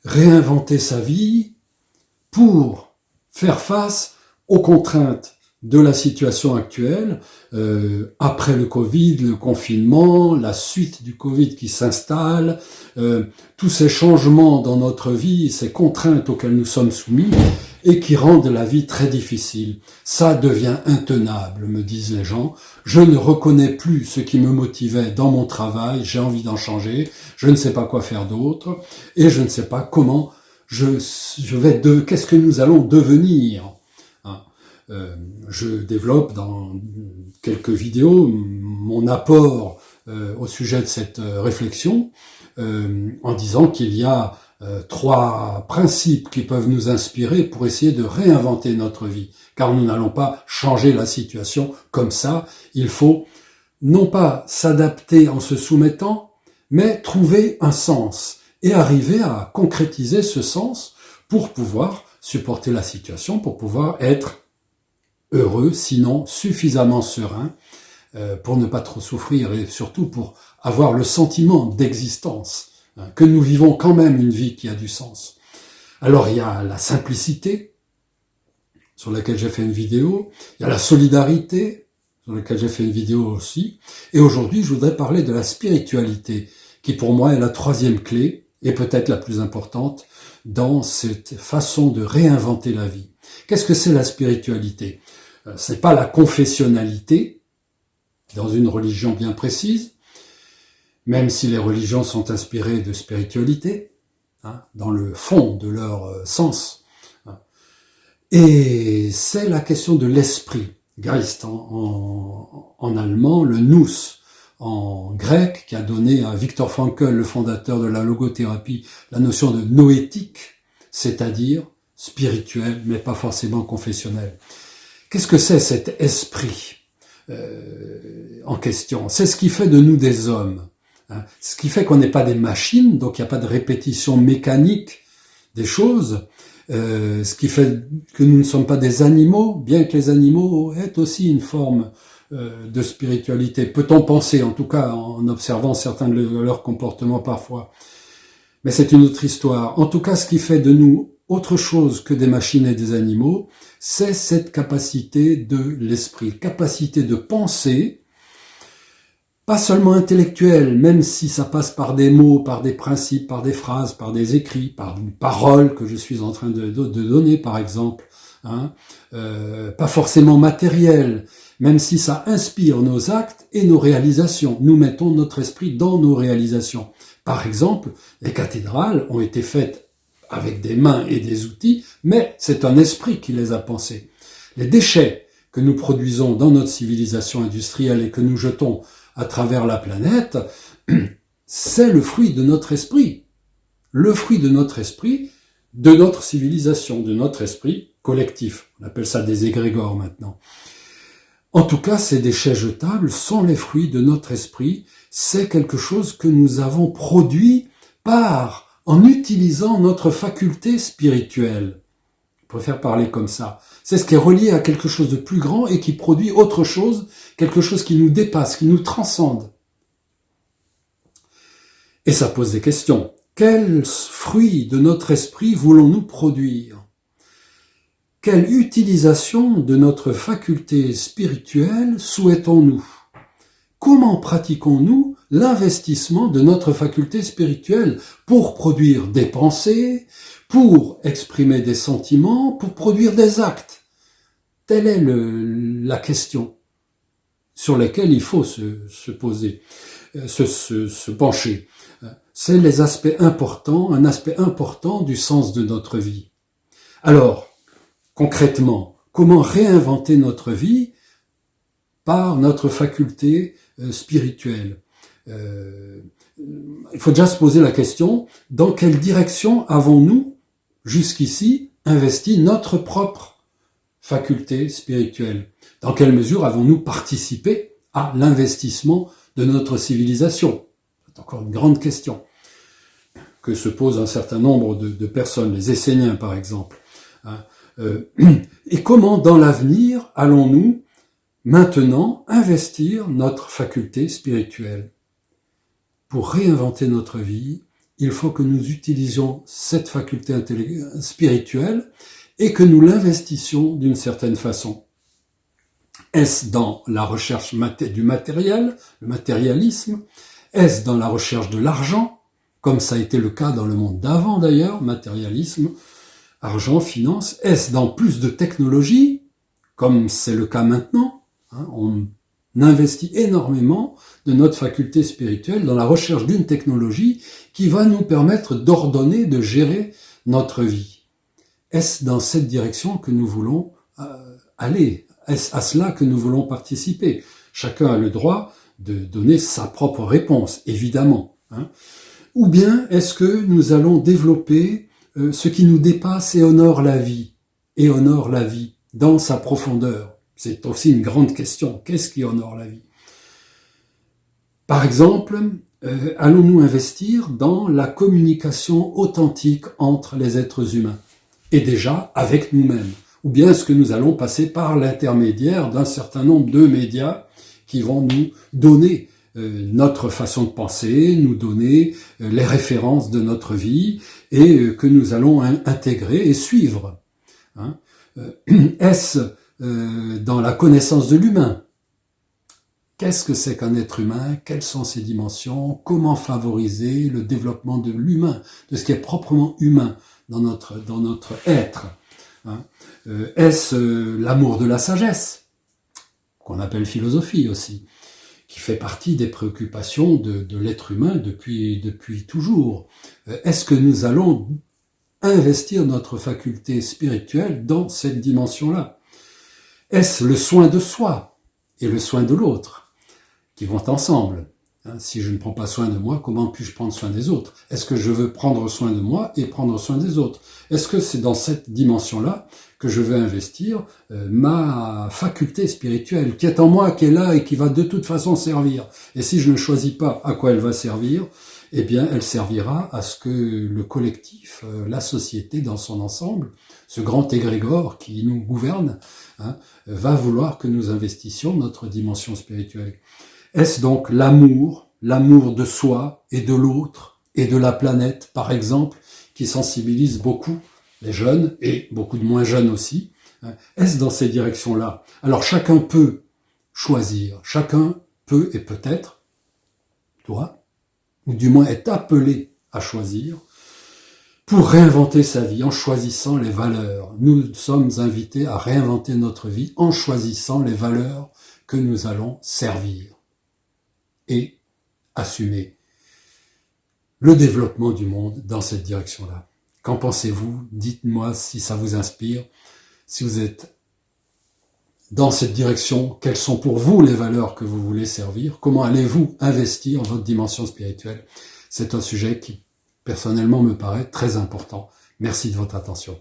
réinventer sa vie pour faire face aux contraintes de la situation actuelle, après le Covid, le confinement, la suite du Covid qui s'installe, tous ces changements dans notre vie, ces contraintes auxquelles nous sommes soumis et qui rendent la vie très difficile. Ça devient intenable, me disent les gens. Je ne reconnais plus ce qui me motivait dans mon travail, j'ai envie d'en changer, je ne sais pas quoi faire d'autre et je ne sais pas comment qu'est-ce que nous allons devenir. Je développe dans quelques vidéos mon apport au sujet de cette réflexion en disant qu'il y a 3 principes qui peuvent nous inspirer pour essayer de réinventer notre vie, car nous n'allons pas changer la situation comme ça. Il faut non pas s'adapter en se soumettant, mais trouver un sens et arriver à concrétiser ce sens pour pouvoir supporter la situation, pour pouvoir être heureux, sinon suffisamment serein pour ne pas trop souffrir et surtout pour avoir le sentiment d'existence, que nous vivons quand même une vie qui a du sens. Alors il y a la simplicité, sur laquelle j'ai fait une vidéo, il y a la solidarité, sur laquelle j'ai fait une vidéo aussi, et aujourd'hui je voudrais parler de la spiritualité, qui pour moi est la 3e clé, et peut-être la plus importante, dans cette façon de réinventer la vie. Qu'est-ce que c'est la spiritualité ? C'est pas la confessionnalité dans une religion bien précise, même si les religions sont inspirées de spiritualité, dans le fond de leur sens. Et c'est la question de l'esprit. Geist en allemand, le nous en grec, qui a donné à Viktor Frankl, le fondateur de la logothérapie, la notion de noétique, c'est-à-dire spirituel, mais pas forcément confessionnel. Qu'est-ce que c'est cet esprit en question ? C'est ce qui fait de nous des hommes. Ce qui fait qu'on n'est pas des machines, donc il n'y a pas de répétition mécanique des choses. Ce qui fait que nous ne sommes pas des animaux, bien que les animaux aient aussi une forme de spiritualité. Peut-on penser, en tout cas en observant certains de leurs comportements parfois. Mais c'est une autre histoire. En tout cas, ce qui fait de nous autre chose que des machines et des animaux, c'est cette capacité de l'esprit, capacité de penser, pas seulement intellectuelle, même si ça passe par des mots, par des principes, par des phrases, par des écrits, par une parole que je suis en train de donner, par exemple, pas forcément matérielle, même si ça inspire nos actes et nos réalisations. Nous mettons notre esprit dans nos réalisations. Par exemple, les cathédrales ont été faites avec des mains et des outils, mais c'est un esprit qui les a pensées. Les déchets que nous produisons dans notre civilisation industrielle et que nous jetons à travers la planète, c'est le fruit de notre esprit. Le fruit de notre esprit, de notre civilisation, de notre esprit collectif. On appelle ça des égrégores maintenant. En tout cas, ces déchets jetables sont les fruits de notre esprit. C'est quelque chose que nous avons produit en utilisant notre faculté spirituelle. Je préfère parler comme ça. C'est ce qui est relié à quelque chose de plus grand et qui produit autre chose, quelque chose qui nous dépasse, qui nous transcende. Et ça pose des questions. Quels fruits de notre esprit voulons-nous produire ? Quelle utilisation de notre faculté spirituelle souhaitons-nous ? Comment pratiquons-nous l'investissement de notre faculté spirituelle pour produire des pensées, pour exprimer des sentiments, pour produire des actes ? Telle est la question sur laquelle il faut se poser, se pencher. C'est les aspects importants, un aspect important du sens de notre vie. Alors, concrètement, comment réinventer notre vie par notre faculté spirituelle ? Il faut déjà se poser la question, dans quelle direction avons-nous, jusqu'ici, investi notre propre faculté spirituelle ? Dans quelle mesure avons-nous participé à l'investissement de notre civilisation ? C'est encore une grande question que se posent un certain nombre de personnes, les Esséniens par exemple. Et comment, dans l'avenir, allons-nous maintenant investir notre faculté spirituelle ? Pour réinventer notre vie, il faut que nous utilisions cette faculté spirituelle et que nous l'investissions d'une certaine façon. Est-ce dans la recherche du matériel, le matérialisme? Est-ce dans la recherche de l'argent, comme ça a été le cas dans le monde d'avant d'ailleurs, matérialisme, argent, finance? Est-ce dans plus de technologie, comme c'est le cas maintenant? On investit énormément de notre faculté spirituelle dans la recherche d'une technologie qui va nous permettre d'ordonner, de gérer notre vie. Est-ce dans cette direction que nous voulons aller? Est-ce à cela que nous voulons participer? Chacun a le droit de donner sa propre réponse, évidemment. Ou bien est-ce que nous allons développer ce qui nous dépasse et honore la vie dans sa profondeur? C'est aussi une grande question. Qu'est-ce qui honore la vie? Par exemple, allons-nous investir dans la communication authentique entre les êtres humains et déjà avec nous-mêmes? Ou bien est-ce que nous allons passer par l'intermédiaire d'un certain nombre de médias qui vont nous donner notre façon de penser, nous donner les références de notre vie et que nous allons intégrer et suivre? Est-ce dans la connaissance de l'humain? Qu'est-ce que c'est qu'un être humain? Quelles sont ses dimensions? Comment favoriser le développement de l'humain, de ce qui est proprement humain dans notre être? Est-ce l'amour de la sagesse, qu'on appelle philosophie aussi, qui fait partie des préoccupations de l'être humain depuis toujours? Est-ce que nous allons investir notre faculté spirituelle dans cette dimension-là? Est-ce le soin de soi et le soin de l'autre qui vont ensemble? Si je ne prends pas soin de moi, comment puis-je prendre soin des autres? Est-ce que je veux prendre soin de moi et prendre soin des autres? Est-ce que c'est dans cette dimension-là que je veux investir ma faculté spirituelle qui est en moi, qui est là et qui va de toute façon servir? Et si je ne choisis pas à quoi elle va servir, eh bien, elle servira à ce que le collectif, la société dans son ensemble, ce grand égrégore qui nous gouverne, va vouloir que nous investissions notre dimension spirituelle. Est-ce donc l'amour de soi et de l'autre et de la planète, par exemple, qui sensibilise beaucoup les jeunes et beaucoup de moins jeunes aussi? Est-ce dans ces directions-là? Alors chacun peut choisir, chacun peut et peut-être, toi, ou du moins est appelé à choisir, pour réinventer sa vie en choisissant les valeurs. Nous sommes invités à réinventer notre vie en choisissant les valeurs que nous allons servir et assumer le développement du monde dans cette direction-là. Qu'en pensez-vous? Dites-moi si ça vous inspire, si vous êtes dans cette direction, quelles sont pour vous les valeurs que vous voulez servir? Comment allez-vous investir votre dimension spirituelle? C'est un sujet qui, personnellement, me paraît très important. Merci de votre attention.